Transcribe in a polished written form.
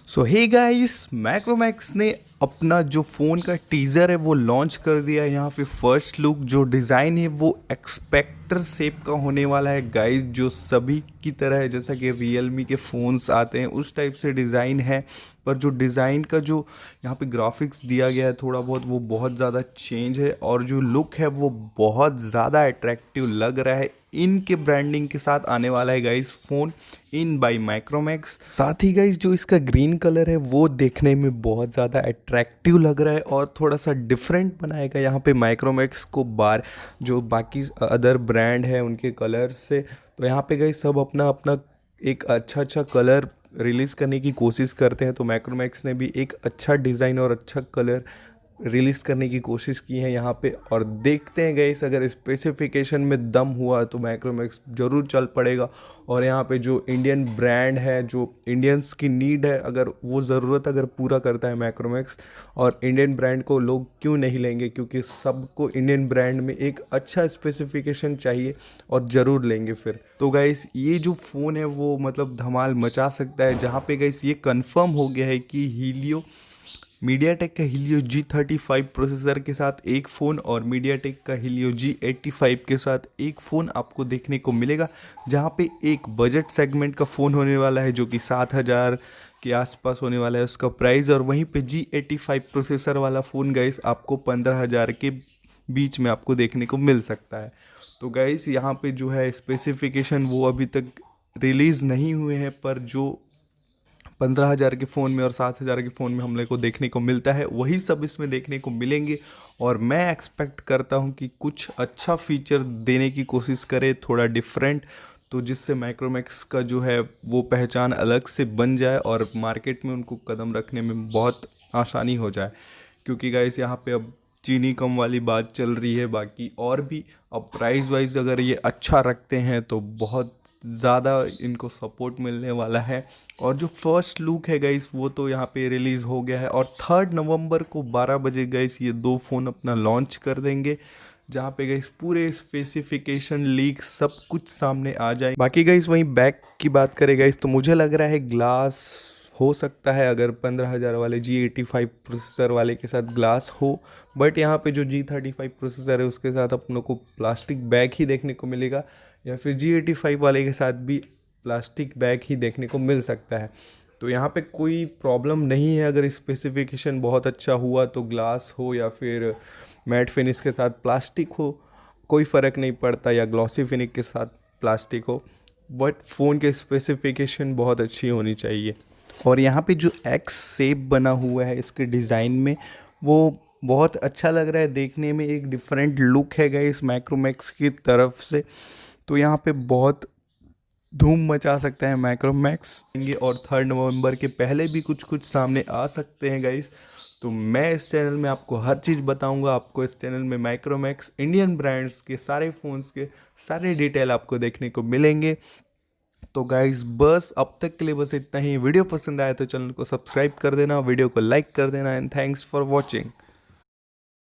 सो hey guys, Micromax ने अपना जो फ़ोन का टीज़र है वो लॉन्च कर दिया है। यहाँ पे फर्स्ट लुक जो डिज़ाइन है वो एक्सपेक्टर शेप का होने वाला है गाइस, जो सभी की तरह है। जैसा कि रियलमी के फ़ोन्स आते हैं उस टाइप से डिज़ाइन है, पर जो डिज़ाइन का जो यहाँ पे ग्राफिक्स दिया गया है थोड़ा बहुत वो बहुत ज़्यादा चेंज है, और जो लुक है वो बहुत ज़्यादा अट्रैक्टिव लग रहा है। इनके ब्रांडिंग के साथ आने वाला है guys phone in by Micromax. साथ ही गाइस जो इसका ग्रीन कलर है वो देखने में बहुत ज़्यादा अट्रैक्टिव लग रहा है और थोड़ा सा डिफरेंट बनाएगा यहाँ पे माइक्रोमैक्स को बार जो बाकी अदर ब्रांड है उनके कलर से। तो यहाँ पे गाइस सब अपना अपना एक अच्छा कलर रिलीज़ करने की कोशिश करते हैं, तो माइक्रोमैक्स ने भी एक अच्छा डिज़ाइन और अच्छा कलर रिलीज़ करने की कोशिश की है यहाँ पे। और देखते हैं गाइस, अगर स्पेसिफिकेशन में दम हुआ तो माइक्रोमैक्स ज़रूर चल पड़ेगा। और यहाँ पे जो इंडियन ब्रांड है, जो इंडियंस की नीड है, अगर वो ज़रूरत अगर पूरा करता है माइक्रोमैक्स, और इंडियन ब्रांड को लोग क्यों नहीं लेंगे, क्योंकि सबको इंडियन ब्रांड में एक अच्छा स्पेसिफिकेशन चाहिए और ज़रूर लेंगे फिर। तो गाइस ये जो फ़ोन है वो मतलब धमाल मचा सकता है, जहाँ पे गाइस ये कंफर्म हो गया है कि मीडियाटेक का हीलियो G35 प्रोसेसर के साथ एक फ़ोन और मीडियाटेक का हीलियो G85 के साथ एक फ़ोन आपको देखने को मिलेगा, जहां पे एक बजट सेगमेंट का फ़ोन होने वाला है जो कि 7,000 के आसपास होने वाला है उसका प्राइस, और वहीं पे G85 प्रोसेसर वाला फ़ोन गाइस आपको 15,000 के बीच में आपको देखने को मिल सकता है। तो गाइस यहाँ पे जो है स्पेसिफिकेशन वो अभी तक रिलीज़ नहीं हुए हैं, पर जो 15,000 के फ़ोन में और 7,000 के फ़ोन में हम लोग को देखने को मिलता है वही सब इसमें देखने को मिलेंगे। और मैं एक्सपेक्ट करता हूँ कि कुछ अच्छा फीचर देने की कोशिश करे, थोड़ा डिफरेंट, तो जिससे माइक्रोमैक्स का जो है वो पहचान अलग से बन जाए और मार्केट में उनको कदम रखने में बहुत आसानी हो जाए। क्योंकि गाइस यहाँ पे अब चीनी कम वाली बात चल रही है, बाकी और भी अब प्राइस वाइज अगर ये अच्छा रखते हैं तो बहुत ज़्यादा इनको सपोर्ट मिलने वाला है। और जो फर्स्ट लुक है गाइस वो तो यहाँ पे रिलीज़ हो गया है, और 3 नवंबर को 12 बजे गाइस ये दो फ़ोन अपना लॉन्च कर देंगे, जहाँ पे गाइस पूरे स्पेसिफिकेशन लीक सब कुछ सामने आ जाए। बाकी गाइस वहीं बैक की बात करें गाइस तो मुझे लग रहा है ग्लास हो सकता है, अगर 15,000 वाले G85 प्रोसेसर वाले के साथ ग्लास हो, बट यहाँ पे जो G35 प्रोसेसर है उसके साथ अपनों को प्लास्टिक बैग ही देखने को मिलेगा, या फिर G85 वाले के साथ भी प्लास्टिक बैग ही देखने को मिल सकता है। तो यहाँ पे कोई प्रॉब्लम नहीं है, अगर स्पेसिफिकेशन बहुत अच्छा हुआ तो ग्लास हो या फिर मैट फिनिश के साथ प्लास्टिक हो, कोई फ़र्क नहीं पड़ता, या ग्लॉसी फिनिश के साथ प्लास्टिक हो, बट फ़ोन के स्पेसिफिकेशन बहुत अच्छी होनी चाहिए। और यहाँ पे जो एक्स शेप बना हुआ है इसके डिज़ाइन में वो बहुत अच्छा लग रहा है देखने में, एक डिफरेंट लुक है गाइस माइक्रोमैक्स की तरफ से। तो यहाँ पे बहुत धूम मचा सकता है माइक्रोमैक्स, और 3 नवंबर के पहले भी कुछ कुछ सामने आ सकते हैं गाइस। तो मैं इस चैनल में आपको हर चीज़ बताऊंगा, आपको इस चैनल में माइक्रोमैक्स इंडियन ब्रांड्स के सारे फ़ोन्स के सारे डिटेल आपको देखने को मिलेंगे। तो गाइस बस अब तक के लिए बस इतना ही। वीडियो पसंद आया तो चैनल को सब्सक्राइब कर देना, वीडियो को लाइक कर देना, एंड थैंक्स फॉर वॉचिंग।